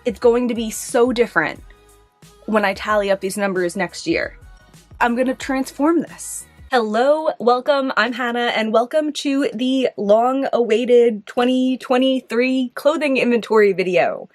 It's going to be so different when I tally up these numbers next year. I'm gonna transform this. Hello, welcome, I'm Hannah, and welcome to the long-awaited 2023 clothing inventory video.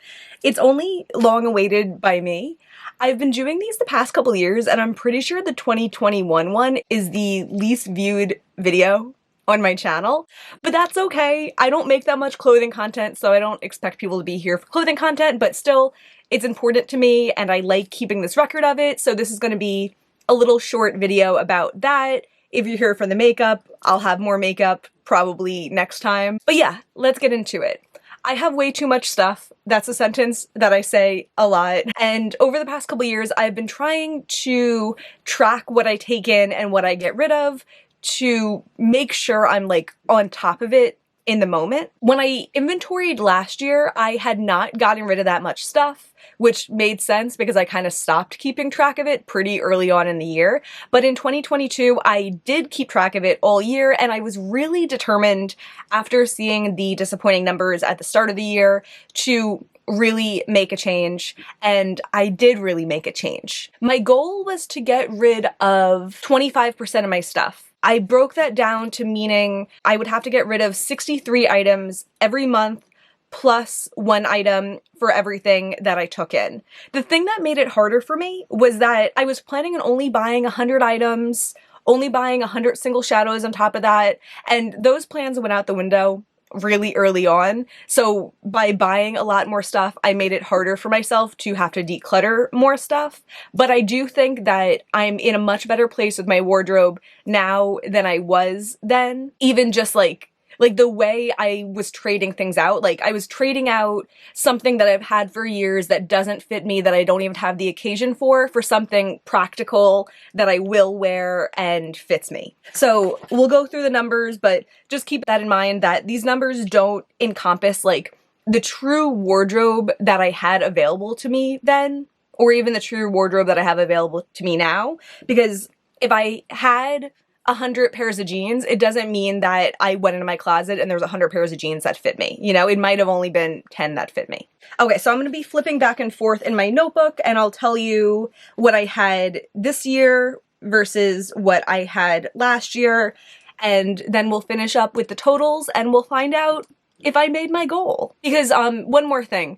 It's only long-awaited by me. I've been doing these the past couple years, and I'm pretty sure the 2021 one is the least viewed video on my channel, but that's okay. I don't make that much clothing content, so I don't expect people to be here for clothing content, but still, it's important to me, and I like keeping this record of it, so this is gonna be a little short video about that. If you're here for the makeup, I'll have more makeup probably next time. But yeah, let's get into it. I have way too much stuff. That's a sentence that I say a lot. And over the past couple years, I've been trying to track what I take in and what I get rid of to make sure I'm like on top of it in the moment. When I inventoried last year, I had not gotten rid of that much stuff, which made sense because I kind of stopped keeping track of it pretty early on in the year. But in 2022, I did keep track of it all year, and I was really determined after seeing the disappointing numbers at the start of the year to really make a change, and I did really make a change. My goal was to get rid of 25% of my stuff. I broke that down to meaning I would have to get rid of 63 items every month plus one item for everything that I took in. The thing that made it harder for me was that I was planning on only buying 100 items, only buying 100 single shadows on top of that, and those plans went out the window really early on. So by buying a lot more stuff, I made it harder for myself to have to declutter more stuff. But I do think that I'm in a much better place with my wardrobe now than I was then. Even just like the way I was trading things out. Like, I was trading out something that I've had for years that doesn't fit me, that I don't even have the occasion for something practical that I will wear and fits me. So we'll go through the numbers, but just keep that in mind that these numbers don't encompass like the true wardrobe that I had available to me then, or even the true wardrobe that I have available to me now. Because if I had 100 pairs of jeans, it doesn't mean that I went into my closet and there's 100 pairs of jeans that fit me. You know, it might have only been 10 that fit me. Okay, so I'm gonna be flipping back and forth in my notebook, and I'll tell you what I had this year versus what I had last year, and then we'll finish up with the totals and we'll find out if I made my goal. Because one more thing.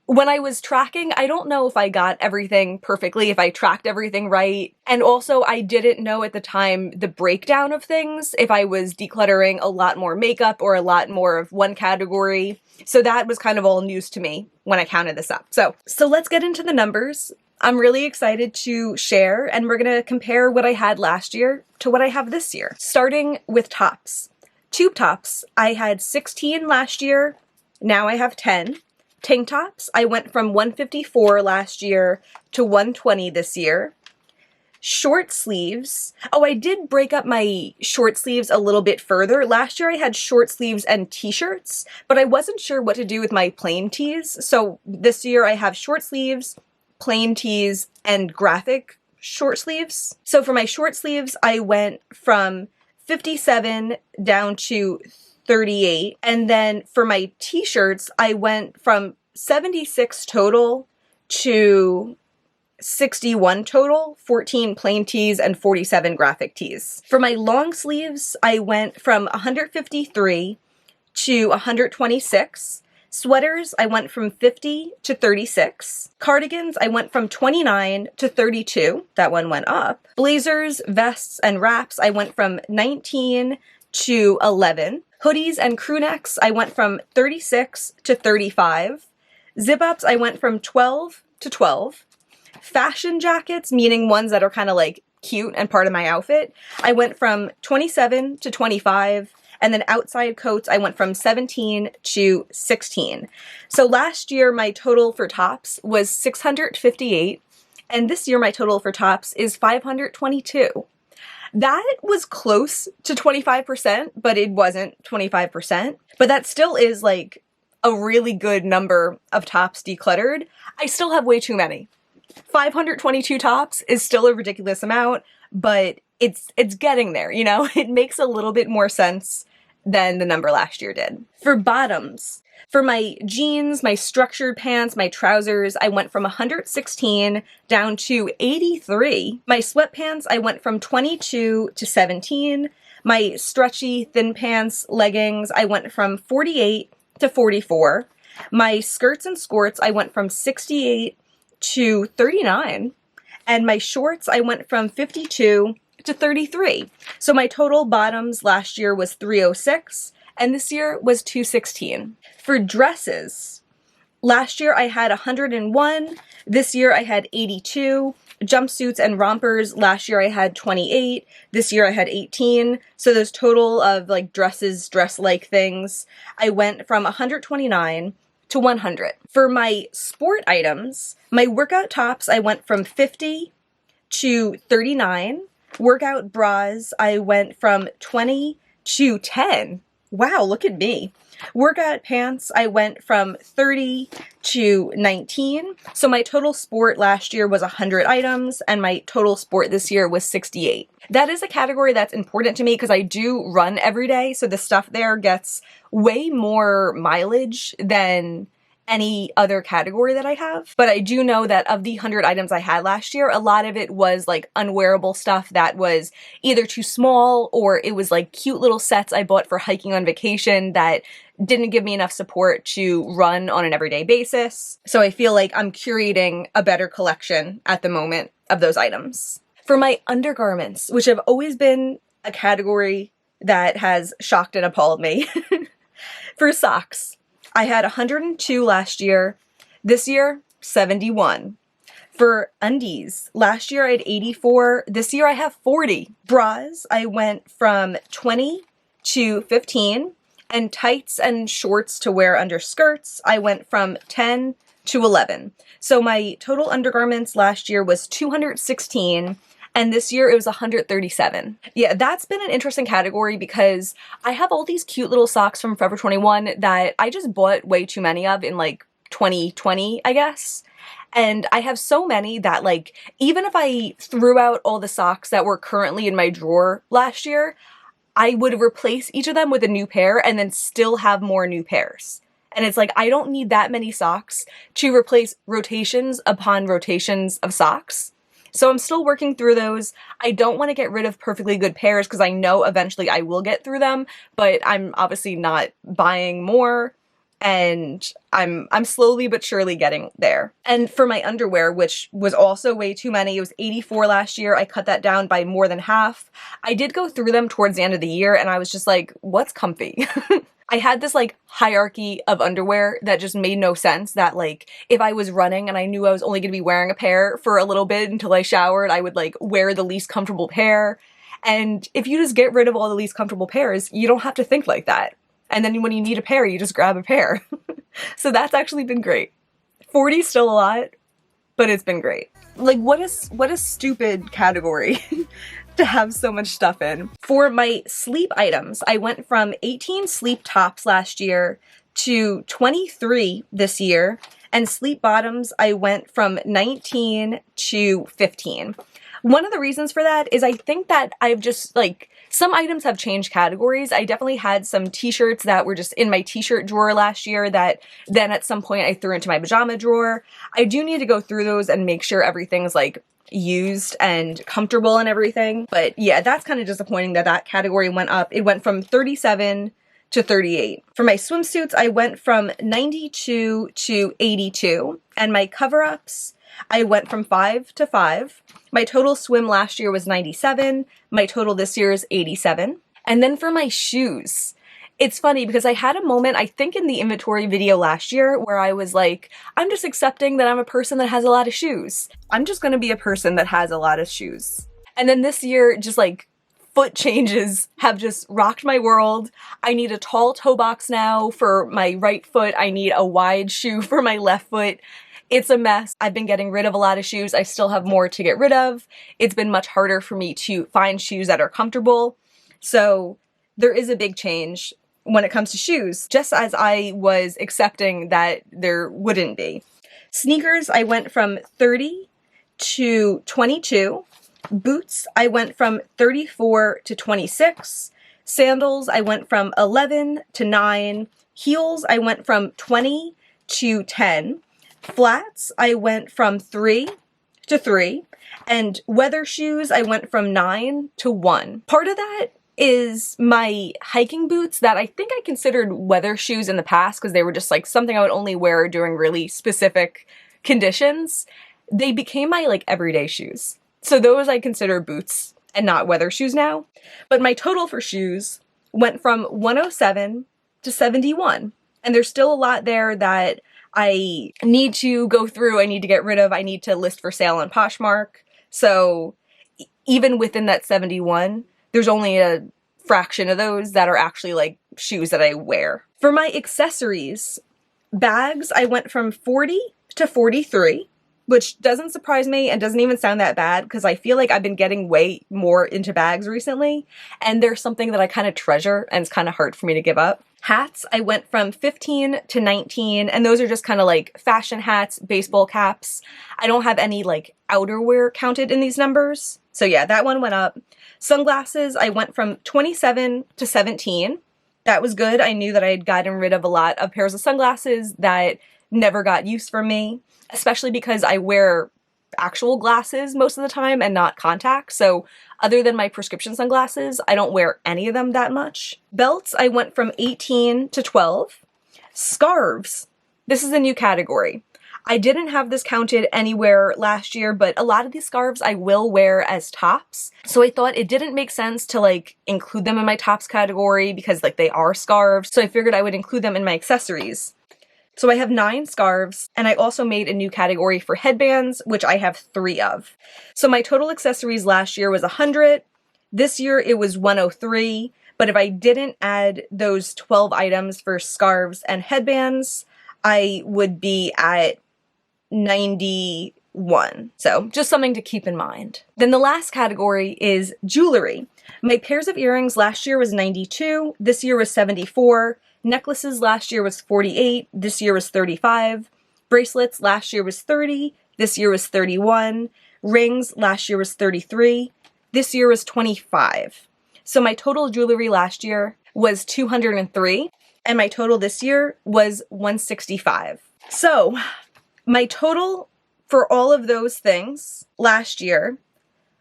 When I was tracking, I don't know if I got everything perfectly, if I tracked everything right. And also, I didn't know at the time the breakdown of things, if I was decluttering a lot more makeup or a lot more of one category. So that was kind of all news to me when I counted this up. So let's get into the numbers. I'm really excited to share, and we're gonna compare what I had last year to what I have this year. Starting with tops. Tube tops, I had 16 last year, now I have 10. Tank tops, I went from 154 last year to 120 this year. Short sleeves, oh, I did break up my short sleeves a little bit further. Last year I had short sleeves and t-shirts, but I wasn't sure what to do with my plain tees. So this year I have short sleeves, plain tees, and graphic short sleeves. So for my short sleeves, I went from 57 down to 38. And then for my t-shirts, I went from 76 total to 61 total, 14 plain tees and 47 graphic tees. For my long sleeves, I went from 153 to 126. Sweaters, I went from 50 to 36. Cardigans, I went from 29 to 32. That one went up. Blazers, vests, and wraps, I went from 19 to 11. Hoodies and crew necks, I went from 36 to 35. Zip-ups, I went from 12 to 12. Fashion jackets, meaning ones that are kind of like cute and part of my outfit, I went from 27 to 25. And then outside coats, I went from 17 to 16. So last year, my total for tops was 658. And this year, my total for tops is 522. That was close to 25%, but it wasn't 25%. But that still is like a really good number of tops decluttered. I still have way too many. 522 tops is still a ridiculous amount, but it's getting there, you know? It makes a little bit more sense than the number last year did. For bottoms, for my jeans, my structured pants, my trousers, I went from 116 down to 83. My sweatpants, I went from 22 to 17. My stretchy thin pants, leggings, I went from 48 to 44. My skirts and skirts, I went from 68 to 39. And my shorts, I went from 52 to 33. So my total bottoms last year was 306, and this year was 216. For dresses, last year I had 101, this year I had 82. Jumpsuits and rompers, last year I had 28, this year I had 18. So those total of like dresses, dress-like things, I went from 129 to 100. For my sport items, my workout tops, I went from 50 to 39. Workout bras, I went from 20 to 10. Wow, look at me. Workout pants, I went from 30 to 19. So my total sport last year was 100 items, and my total sport this year was 68. That is a category that's important to me because I do run every day, so the stuff there gets way more mileage than any other category that I have. But I do know that of the 100 items I had last year, a lot of it was like unwearable stuff that was either too small or it was like cute little sets I bought for hiking on vacation that didn't give me enough support to run on an everyday basis. So I feel like I'm curating a better collection at the moment of those items. For my undergarments, which have always been a category that has shocked and appalled me. For socks, I had 102 last year. This year, 71. For undies, last year I had 84. This year I have 40. Bras, I went from 20 to 15. And tights and shorts to wear under skirts, I went from 10 to 11. So my total undergarments last year was 216. And this year it was 137. Yeah, that's been an interesting category because I have all these cute little socks from Forever 21 that I just bought way too many of in like 2020, I guess. And I have so many that like, even if I threw out all the socks that were currently in my drawer last year, I would replace each of them with a new pair and then still have more new pairs. And it's like, I don't need that many socks to replace rotations upon rotations of socks. So I'm still working through those. I don't want to get rid of perfectly good pairs because I know eventually I will get through them, but I'm obviously not buying more, and I'm slowly but surely getting there. And for my underwear, which was also way too many, it was 84 last year. I cut that down by more than half. I did go through them towards the end of the year and I was just like, what's comfy? I had this like hierarchy of underwear that just made no sense, that like if I was running and I knew I was only going to be wearing a pair for a little bit until I showered, I would like wear the least comfortable pair. And if you just get rid of all the least comfortable pairs, you don't have to think like that. And then when you need a pair, you just grab a pair. So that's actually been great. 40's still a lot, but it's been great. Like what a stupid category to have so much stuff in. For my sleep items, I went from 18 sleep tops last year to 23 this year, and sleep bottoms, I went from 19 to 15. One of the reasons for that is I think that I've just like, some items have changed categories. I definitely had some t-shirts that were just in my t-shirt drawer last year that then at some point I threw into my pajama drawer. I do need to go through those and make sure everything's like used and comfortable and everything. But yeah, that's kind of disappointing that that category went up. It went from 37 to 38. For my swimsuits, I went from 92 to 82. And my cover-ups, I went from 5 to 5. My total swim last year was 97. My total this year is 87. And then for my shoes, it's funny because I had a moment, I think in the inventory video last year, where I was like, I'm just accepting that I'm a person that has a lot of shoes. I'm just gonna be a person that has a lot of shoes. And then this year, just like foot changes have just rocked my world. I need a tall toe box now for my right foot. I need a wide shoe for my left foot. It's a mess. I've been getting rid of a lot of shoes. I still have more to get rid of. It's been much harder for me to find shoes that are comfortable. So there is a big change when it comes to shoes, just as I was accepting that there wouldn't be. Sneakers, I went from 30 to 22. Boots, I went from 34 to 26. Sandals, I went from 11 to 9. Heels, I went from 20 to 10. Flats, I went from 3 to 3. And weather shoes, I went from 9 to 1. Part of that is my hiking boots that I think I considered weather shoes in the past because they were just like something I would only wear during really specific conditions. They became my like everyday shoes. So those I consider boots and not weather shoes now. But my total for shoes went from 107 to 71. And there's still a lot there that I need to go through, I need to get rid of, I need to list for sale on Poshmark. So even within that 71, there's only a fraction of those that are actually like shoes that I wear. For my accessories, bags, I went from 40 to 43, which doesn't surprise me and doesn't even sound that bad because I feel like I've been getting way more into bags recently, and they're something that I kind of treasure and it's kind of hard for me to give up. Hats, I went from 15 to 19, and those are just kind of like fashion hats, baseball caps. I don't have any like outerwear counted in these numbers. So yeah, that one went up. Sunglasses, I went from 27 to 17. That was good. I knew that I had gotten rid of a lot of pairs of sunglasses that never got use for me, especially because I wear actual glasses most of the time and not contacts. So other than my prescription sunglasses, I don't wear any of them that much. Belts, I went from 18 to 12. Scarves, this is a new category. I didn't have this counted anywhere last year, but a lot of these scarves I will wear as tops. So I thought it didn't make sense to like include them in my tops category because like they are scarves. So I figured I would include them in my accessories. So I have 9 scarves, and I also made a new category for headbands, which I have 3 of. So my total accessories last year was 100. This year it was 103. But if I didn't add those 12 items for scarves and headbands, I would be at 91. So just something to keep in mind. Then the last category is jewelry. My pairs of earrings last year was 92. This year was 74. Necklaces last year was 48, this year was 35. Bracelets last year was 30, this year was 31. Rings last year was 33, this year was 25. So my total jewelry last year was 203, and my total this year was 165. So my total for all of those things last year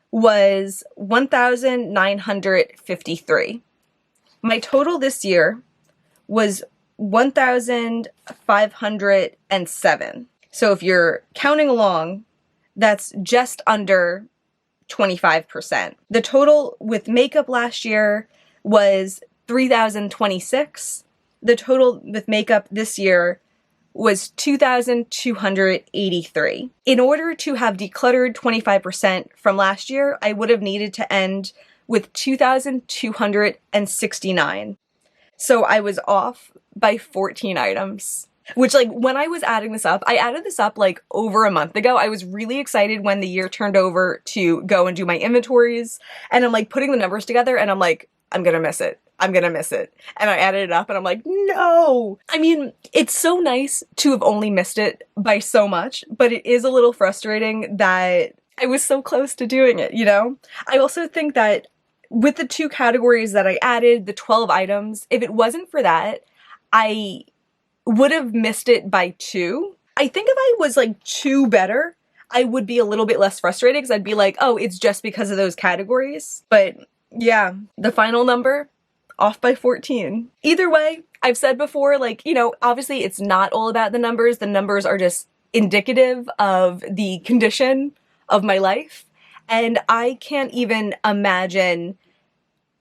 was 1,953. My total this year was 1,507. So if you're counting along, that's just under 25%. The total with makeup last year was 3,026. The total with makeup this year was 2,283. In order to have decluttered 25% from last year, I would have needed to end with 2,269. So I was off by 14 items, which like when I was adding this up, I added this up like over a month ago. I was really excited when the year turned over to go and do my inventories, and I'm like putting the numbers together and I'm like, I'm gonna miss it. I'm gonna miss it. And I added it up and I'm like, no. I mean, it's so nice to have only missed it by so much, but it is a little frustrating that I was so close to doing it, you know? I also think that with the 2 categories that I added, the 12 items, if it wasn't for that, I would have missed it by 2. I think if I was like 2 better, I would be a little bit less frustrated because I'd be like, oh, it's just because of those categories. But yeah, the final number, off by 14. Either way, I've said before, like, you know, obviously it's not all about the numbers. The numbers are just indicative of the condition of my life. And I can't even imagine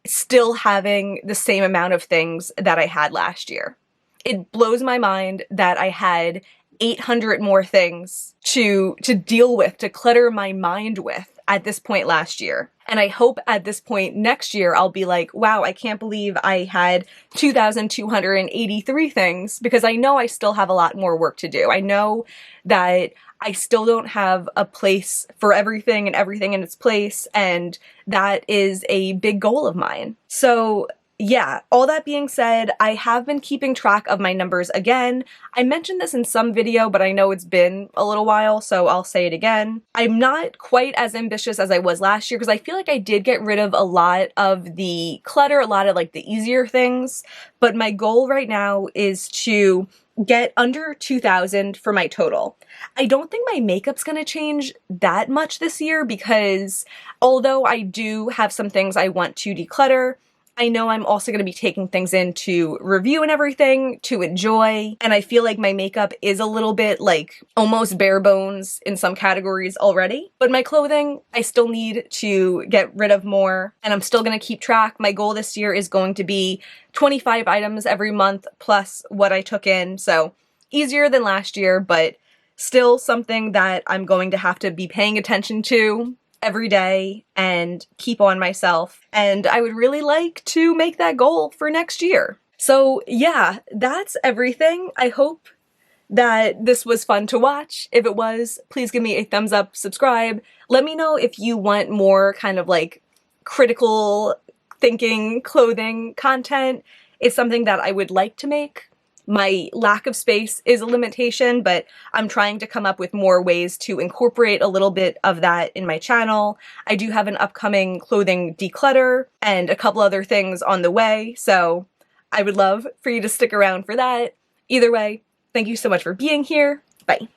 still having the same amount of things that I had last year. It blows my mind that I had 800 more things to deal with, to clutter my mind with at this point last year. And I hope at this point next year, I'll be like, wow, I can't believe I had 2,283 things, because I know I still have a lot more work to do. I know that I still don't have a place for everything and everything in its place, and that is a big goal of mine. So yeah, all that being said, I have been keeping track of my numbers again. I mentioned this in some video, but I know it's been a little while, so I'll say it again. I'm not quite as ambitious as I was last year because I feel like I did get rid of a lot of the clutter, a lot of like the easier things, but my goal right now is to get under 2,000 for my total. I don't think my makeup's gonna change that much this year because although I do have some things I want to declutter, I know I'm also going to be taking things in to review and everything, to enjoy, and I feel like my makeup is a little bit like almost bare bones in some categories already. But my clothing, I still need to get rid of more, and I'm still going to keep track. My goal this year is going to be 25 items every month plus what I took in, so easier than last year, but still something that I'm going to have to be paying attention to every day and keep on myself. And I would really like to make that goal for next year. So yeah, that's everything. I hope that this was fun to watch. If it was, please give me a thumbs up, subscribe. Let me know if you want more kind of like critical thinking clothing content. It's something that I would like to make. My lack of space is a limitation, but I'm trying to come up with more ways to incorporate a little bit of that in my channel. I do have an upcoming clothing declutter and a couple other things on the way, so I would love for you to stick around for that. Either way, thank you so much for being here. Bye.